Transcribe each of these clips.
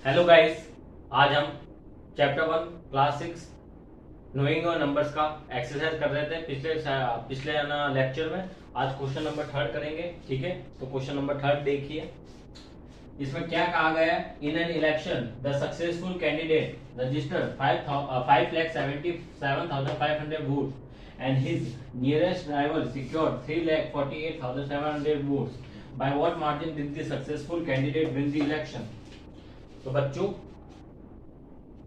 Hello guys, आज हम chapter 1 class 6 knowing और नंबर्स का एक्सरसाइज कर रहे थे पिछले ना लेक्चर में। आज क्वेश्चन नंबर थर्ड करेंगे। ठीक है, तो क्वेश्चन नंबर थर्ड देखिए। इसमें क्या कहा गया है? In an election the successful candidate registered 5,77,500 votes and his nearest rival secured 3,48,700 votes. By what margin did the successful candidate win the election? तो बच्चों,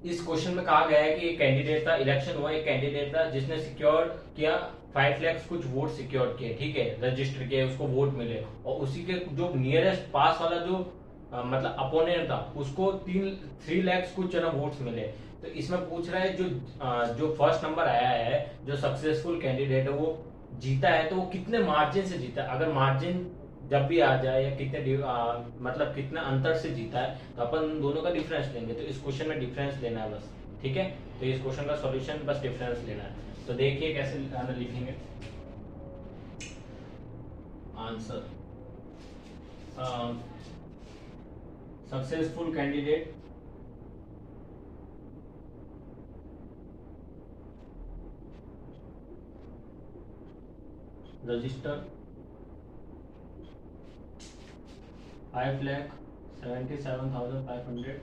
इस क्वेश्चन में कहा गया है कि एक कैंडिडेट था, इलेक्शन हुआ, एक कैंडिडेट था जिसने सिक्योर किया 5 लाख कुछ वोट सिक्योर किए। ठीक है, रजिस्टर किए, उसको वोट मिले, और उसी के जो नियरेस्ट पास वाला जो मतलब अपोनेंट था उसको 3 लाख कुछ ना वोट्स मिले। तो इसमें पूछ रहा है जो फर्स्ट नंबर आया है, जो सक्सेसफुल कैंडिडेट है वो जीता है, तो वो कितने मार्जिन से जीता है। अगर मार्जिन जब भी आ जाए या मतलब कितना अंतर से जीता है, तो अपन दोनों का डिफरेंस लेंगे। तो इस क्वेश्चन में डिफरेंस लेना है बस। ठीक है, तो इस क्वेश्चन का सॉल्यूशन बस डिफरेंस लेना है। तो देखिए कैसे लिखेंगे आंसर। सक्सेसफुल कैंडिडेट रजिस्टर 5,77,500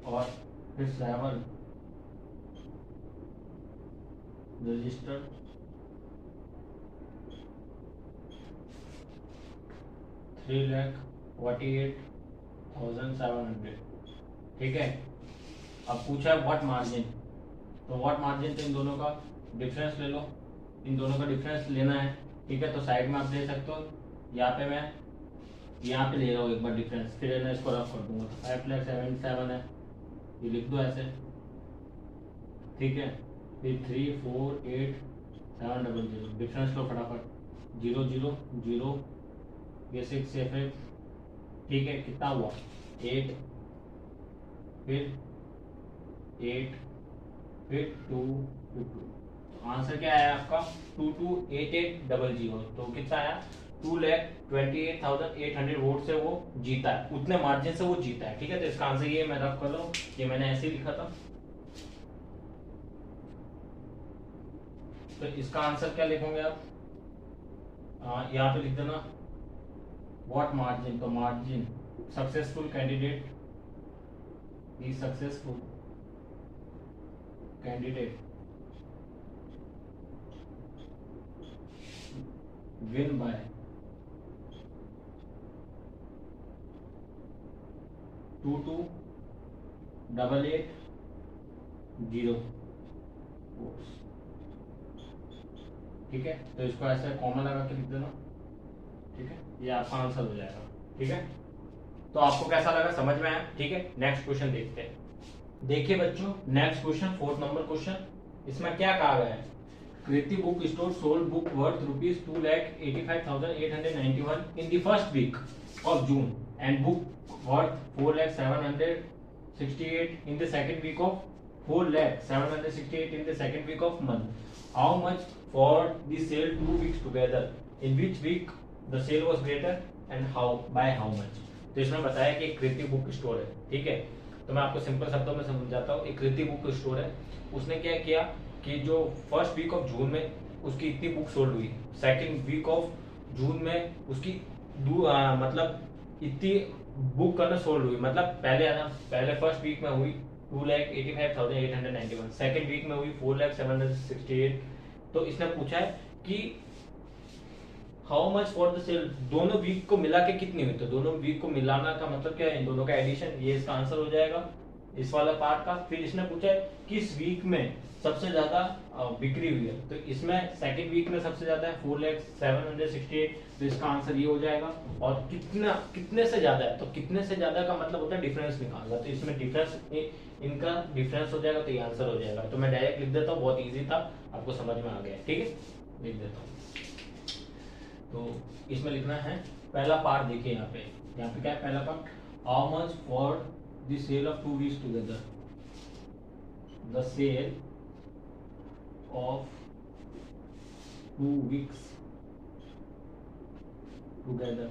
और his rival registered 3,48,700। ठीक है, अब पूछा है व्हाट मार्जिन। तो व्हाट मार्जिन, तो इन दोनों का डिफरेंस ले लो। इन दोनों का डिफरेंस लेना है। ठीक है, तो साइड में आप दे सकते हो। यहाँ पे मैं यहाँ पे ले रहा हूँ एक बार डिफरेंस, फिर मैं इसको रफ कर दूंगा। तो 5,77 है, ये लिख दो ऐसे। ठीक है, फिर 3,48,700 डिफरेंस लो फटाफट। 0,0,0 ये 6 से फिर। ठीक है, कितना हुआ? 8, फिर 8, फिर 2, फिर 2। तो आंसर क्या आया आपका? 228800। तो कितना आया? 2,28,800 वोट से वो जीता है, उतने मार्जिन से वो जीता है। ठीक है, तो इसका आंसर ये मैं रख कर लो, ये मैंने ऐसे ही लिखा था। तो इसका आंसर क्या लिखोगे आप? यहाँ पे लिख देना व्हाट मार्जिन। तो margin successful candidate, the successful candidate win by 228880 votes। ठीक है, तो इसको ऐसे कॉमन लगा के लिख देना। ठीक है, ये आपका आंसर हो जाएगा। ठीक है, तो आपको कैसा लगा, समझ में आया? ठीक है, नेक्स्ट क्वेश्चन देखते हैं। देखिए बच्चों, next question, 4th number question. इसमें क्या कहा गया है? Kriti book store sold book worth ₹2,85,891 in the first week of June and book worth 4,768 in the second week of 4,768 in the second week of month. How much for the sale 2 weeks together? In which week the sale was greater and how by how much? तो इसमें बताया कि एक कृति book store है। ठीक है, तो मैं आपको सिंपल शब्दों में समझाता हूँ। एक कृति बुक स्टोर है, उसने क्या किया कि जो फर्स्ट वीक ऑफ जून में उसकी इतनी बुक सोल्ड हुई, सेकंड वीक ऑफ जून में उसकी मतलब इतनी बुक करना सोल्ड हुई। मतलब पहले फर्स्ट वीक में हुई 2,85,891, सेकंड वीक में हुई 4,768। तो इसने पूछा है कि how much for the sale, दोनों वीक को मिला के कितनी हुई। तो दोनों वीक को मिलाना का मतलब क्या है? इन दोनों का एडिशन, ये इसका आंसर हो जाएगा इस वाला पार्ट का। फिर इसने पूछा है किस वीक में सबसे ज्यादा बिक्री हुई है। तो इसमें सेकंड वीक में सबसे ज्यादा है 4,768। तो इसका आंसर ये हो जाएगा। और कितने से ज्यादा है, तो कितने से ज्यादा का मतलब होता है डिफरेंस निकालना। तो इसमें डिफरेंस, इनका डिफरेंस हो जाएगा, तो ये आंसर हो जाएगा। तो मैं डायरेक्ट लिख देता हूँ, बहुत ईजी था, आपको समझ में आ गया। ठीक है, लिख देता हूँ। तो इसमें लिखना है पहला पार्ट। देखिए यहाँ पे क्या है पहला part? How much for the sale of 2 weeks together, the sale of 2 weeks together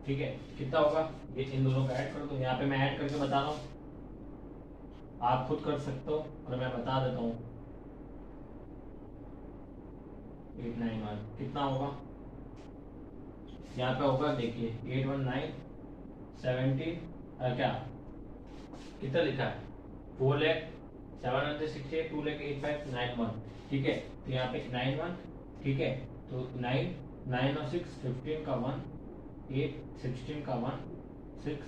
ठीक है, कितना होगा, ये इन दोनों को ऐड कर दो। यहाँ पे मैं ऐड करके बता रहा हूँ, आप खुद कर सकते हो और मैं बता देता हूँ। 891 कितना होगा, यहाँ पे होगा देखिए 81970 क्या कितना लिखा है 4,768 2,8591, ठीक है। तो यहाँ पे 91, ठीक है, तो 9 9 और 6 15 का 1 8 16 का 1 6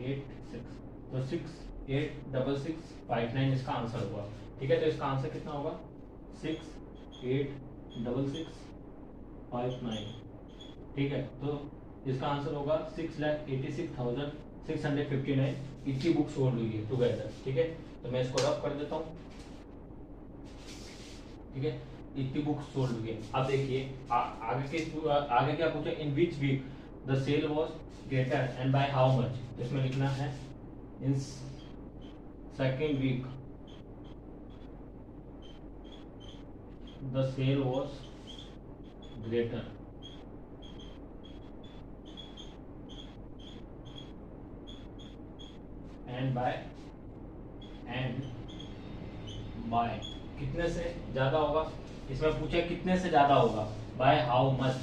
8 6, तो 686659 इसका आंसर होगा, ठीक है। तो इसका आंसर कितना होगा 686659, ठीक है। तो इसका आंसर होगा 6,86,659 इतनी बुक्स सोल्ड हुई है टुगेदर, ठीक है। तो मैं इसको रफ कर देता हूँ, ठीक है, इतनी बुक्स सोल्ड हुई है। अब देखिए आगे क्या पूछा, in which week the sale was greater and by how much. इसमें लिखना है in second week the sale was greater and by कितने से ज्यादा होगा। इसमें पूछे कितने से ज्यादा होगा, बाय हाउ मच।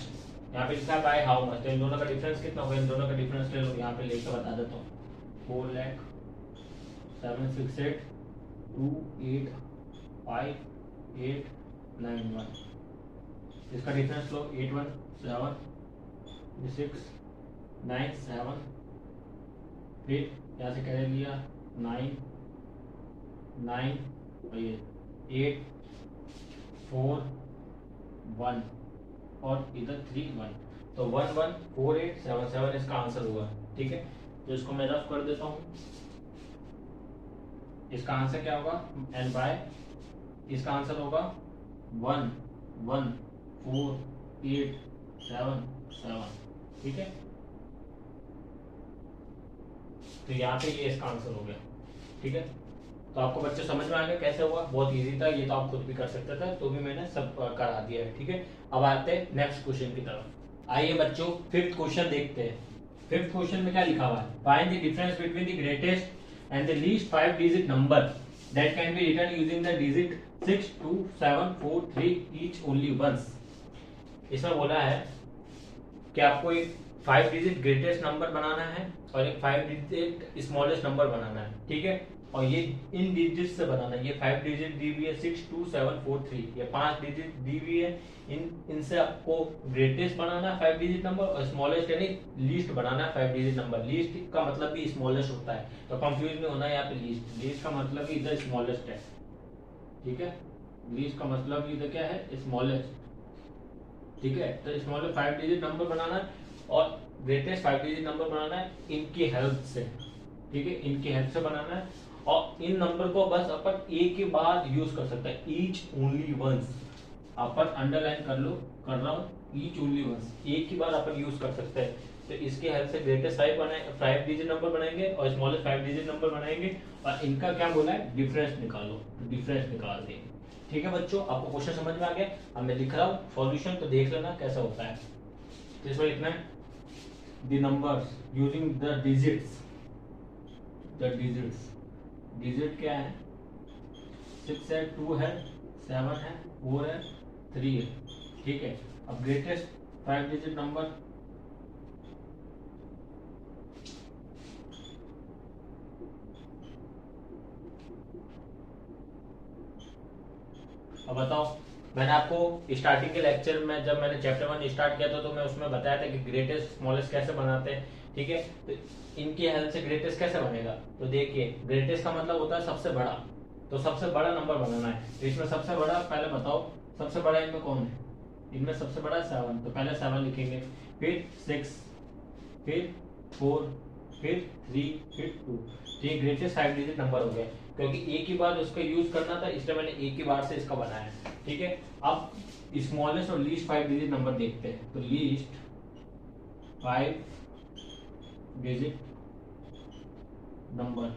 यहाँ पे लिखा है बाय हाउ मच, तो इन दोनों का डिफरेंस कितना होगा, इन दोनों का डिफरेंस ले लो, यहाँ पे लेकर बता देता हूँ। 4,768,285,891, इसका डिफरेंस लो 817,697, फिर यहाँ से कैसे लिया 9 9 और ये 8 4 1 और इधर 3 1, तो 114877 इसका आंसर हुआ, ठीक है। तो इसको मैं रफ कर देता हूँ। इसका आंसर क्या होगा, एंड बाय इसका आंसर होगा 114877, ठीक है। तो यहाँ पे ये इसका आंसर हो गया, ठीक है। तो आपको बच्चे समझ में आ गया कैसे हुआ, बहुत इजी था ये, तो आप खुद भी कर सकते थे, तो भी मैंने सब करा दिया है, ठीक है। अब आते हैं नेक्स्ट क्वेश्चन की तरफ। आइए बच्चों फिफ्थ क्वेश्चन देखते हैं। फिफ्थ क्वेश्चन में क्या लिखा हुआ है, find the difference between the greatest and the least 5 digit number that can be written using the digit 6 2 7 4 3 each only once. इसमें बोला है कि आपको एक 5 डिजिट ग्रेटेस्ट नंबर बनाना है और एक 5 डिजिट स्मॉलेस्ट नंबर बनाना है, ठीक है। और ये इन डिजिट से बनाना है, ये 5 डिजिट दी हुई है 6 2 7 4 3, ये 5 डिजिट दी हुई है, इनसे आपको ग्रेटेस्ट बनाना है 5 डिजिट नंबर और स्मॉलेस्ट यानी लीस्ट बनाना है 5 डिजिट नंबर। लीस्ट का मतलब भी स्मॉलेस्ट होता है, तो कंफ्यूज नहीं होना है यहाँ पे। लीस्ट का मतलब भी इधर स्मॉलेस्ट है, ठीक है। लीस्ट का मतलब भी इधर क्या है, स्मॉलेस्ट, ठीक है। तो स्मॉलेस्ट 5 डिजिट नंबर बनाना है और ग्रेटेस्ट 5 डिजिट नंबर बनाना है इनकी हेल्प से, ठीक है, इनकी हेल्प से बनाना है। और इन नंबर को बस अपन एक ही बार यूज कर सकते हैं, ईच ओनली वंस। अपन अंडरलाइन कर रहा हूँ, ईच ओनली वंस, एक ही बार अपन यूज कर सकते हैं। तो इसके हेल्प से ग्रेटेस्ट 5 डिजिट नंबर बनाएंगे और स्मॉलेस्ट 5 डिजिट नंबर बनाएंगे और इनका क्या बोला है, डिफरेंस निकालो, डिफरेंस निकाल देंगे, ठीक है बच्चों। आपको क्वेश्चन समझ में आ गया। अब मैं लिख रहा हूँ सॉल्यूशन, तो देख लेना कैसा होता है। तो इसमें लिखना है the numbers using the digits, digit क्या है, 6 है, 2 है, 7 है, 4 है, 3 है, ठीक है। अब ग्रेटेस्ट 5 डिजिट नंबर, अब बताओ, मैंने आपको स्टार्टिंग के लेक्चर में जब मैंने चैप्टर 1 स्टार्ट किया था तो मैं उसमें बताया था कि ग्रेटेस्ट स्मॉलेस्ट कैसे बनाते हैं, ठीक है। तो इनकी हेल्प से ग्रेटेस्ट कैसे बनेगा, तो देखिए ग्रेटेस्ट का मतलब होता है सबसे बड़ा, तो सबसे बड़ा नंबर बनाना है। तो इसमें सबसे बड़ा पहले बताओ, सबसे बड़ा इनमें कौन है, इनमें सबसे बड़ा 7, तो पहले 7 लिखेंगे, फिर 6, फिर 4, फिर 3, फिर 2। तो ये ग्रेटेस्ट 5 डिजिट नंबर हो गया, क्योंकि एक ही बार उसका यूज करना था इसलिए मैंने एक ही बार से इसका बनाया, ठीक है। अब स्मॉलेस्ट और लीस्ट 5 डिजिट नंबर देखते हैं। तो लीस्ट 5 डिजिट नंबर,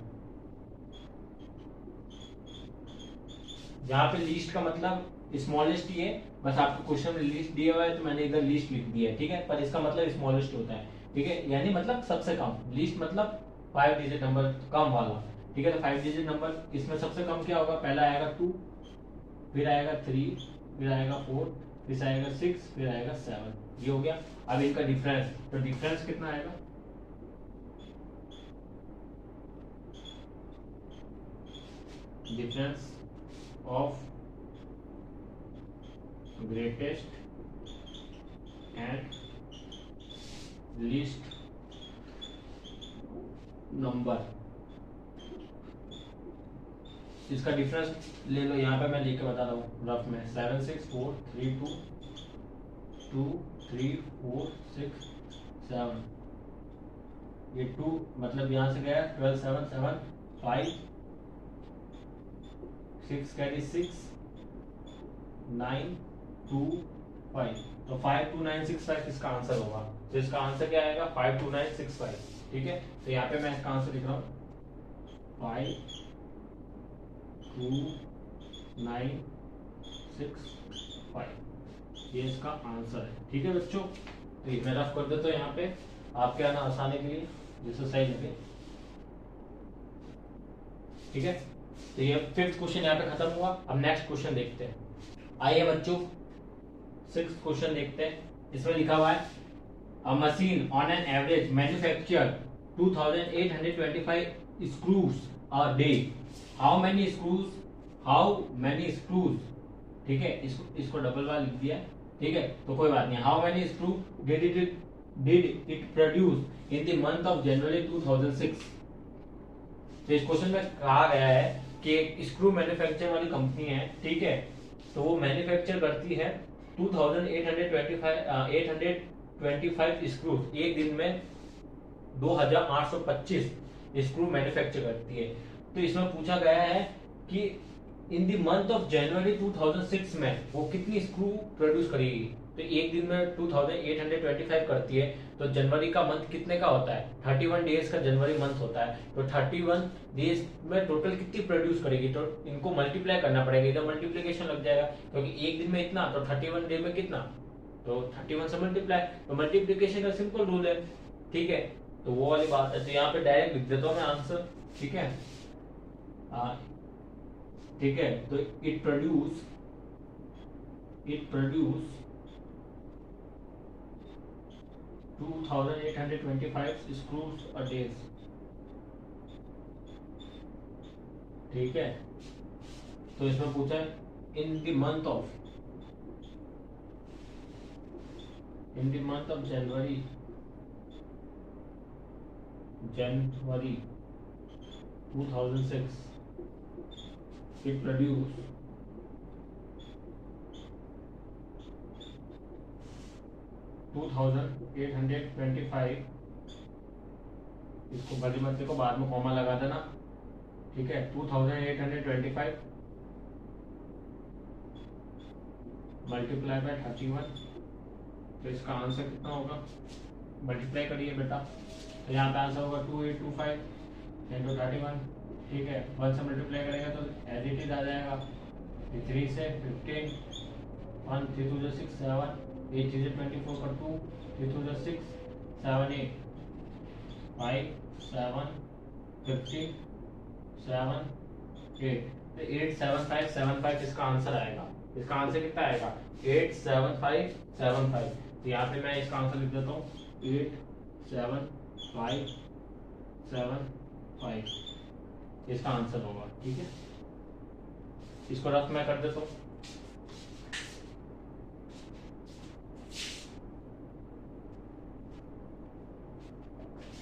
जहां पे लीस्ट का मतलब स्मॉलेस्ट ही है, बस आपको क्वेश्चन में लिस्ट दिया हुआ है तो मैंने इधर लिस्ट लिख दिया है, ठीक है, पर इसका मतलब स्मॉलेस्ट होता है। ठीक है, यानी मतलब सबसे कम, लीस्ट मतलब 5 डिजिट नंबर कम वाला, ठीक है। तो 5 डिजिट नंबर इसमें सबसे कम क्या होगा, पहला आएगा 2, फिर आएगा 3, फिर आएगा 4, फिर आएगा 6, फिर आएगा 7, ये हो गया। अब इनका डिफरेंस, तो डिफरेंस कितना आएगा, difference of greatest and least number, इसका डिफरेंस ले लो, यहाँ पे मैं लिख के बता रहा हूँ रफ में, 7 6 4 3 2 2 3 4 6 7, ये 2 मतलब यहाँ से गया 12 7 7 5 6 कैरी 6 9 2 5, तो 52965 इसका आंसर होगा। तो इसका आंसर क्या आएगा, 52965, ठीक है। तो यहाँ पे मैं इसका आंसर लिख रहा हूँ 52965, ये इसका आंसर है, ठीक है बच्चों। तो ये मैं रफ कर देता हूँ यहाँ पे आपके आना आसानी के लिए, जिससे सही लगे, ठीक है। तो ये 5th क्वेश्चन यहाँ पे खत्म हुआ। अब नेक्स्ट क्वेश्चन देखते हैं, आइए बच्चों 6th क्वेश्चन देखते हैं। इसमें लिखा हुआ है a machine on an average manufacture 2825 screws a day, how many screws, ठीक है, इसको डबल बार लिख दिया, ठीक है, तो कोई बात नहीं। How many screw did it produce in the month of January 2006। तो इस क्वेश्चन में कहा गया है कि एक स्क्रू मैन्युफैक्चर वाली कंपनी है, ठीक है, तो वो मैन्युफैक्चर करती है 825 स्क्रूज, एक दिन में 2825 स्क्रू मैन्युफैक्चर करती है। तो इसमें पूछा गया है कि इन द मंथ ऑफ जनवरी 2006 में वो कितनी स्क्रू प्रोड्यूस करेगी। तो एक दिन में 2825 करती है, तो जनवरी का मंथ कितने का होता है, 31 डेज का जनवरी मंथ होता है, तो 31 डेज में टोटल कितनी प्रोड्यूस करेगी, तो इनको मल्टीप्लाई करना पड़ेगा, इधर मल्टीप्लिकेशन लग जाएगा, क्योंकि एक दिन में इतना, तो 31 डे में कितना, तो 31 से मल्टीप्लाई, तो मल्टीप्लिकेशन का सिंपल रूल है, ठीक है। तो वो वाली बात है, तो यहाँ पे डायरेक्ट लिख देता हूँ मैं आंसर, ठीक है, ठीक है। तो it produce 2825 screws a days, ठीक है। तो इसमें पूछा है in the month of January 2006 it produced 2825, इसको बड़ी मत को बाद में कॉमा लगा देना, ठीक है, 2825 मल्टीप्लाई बाय 31, तो इसका आंसर कितना होगा, मल्टीप्लाई करिए बेटा, तो यहाँ पे आंसर होगा 2825 इंटू 31, ठीक है, 1 से मल्टीप्लाई करेगा तो एज इट इज आ जाएगा, 3 से 15, 1 3 2 6 7, 8 3 24 पर 2, 3 2 6 7 8 5 7 15 7 8, तो 87575 इसका आंसर आएगा। इसका आंसर कितना आएगा, 87575। तो यहाँ पे मैं इसका आंसर लिख देता हूँ 87575, इसका आंसर होगा, ठीक है। इसको रफ मैं कर देता हूँ,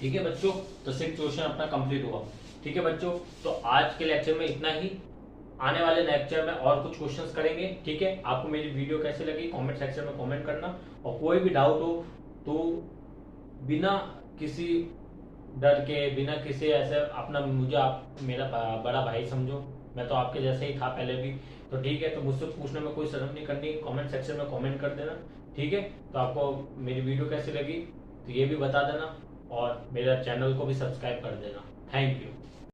ठीक है बच्चों। तो 6th क्वेश्चन अपना कंप्लीट हुआ, ठीक है बच्चों। तो आज के लेक्चर में इतना ही, आने वाले लेक्चर में और कुछ क्वेश्चंस करेंगे, ठीक है। आपको मेरी वीडियो कैसी लगी कमेंट सेक्शन में कमेंट करना, और कोई भी डाउट हो तो बिना किसी डर के, बिना किसी ऐसे अपना, मुझे आप मेरा बड़ा भाई समझो, मैं तो आपके जैसे ही था पहले भी, तो ठीक है। तो मुझसे पूछने में कोई शर्म नहीं करनी, कमेंट सेक्शन में कमेंट कर देना, ठीक है। तो आपको मेरी वीडियो कैसी लगी तो ये भी बता देना, और मेरा चैनल को भी सब्सक्राइब कर देना। Thank you.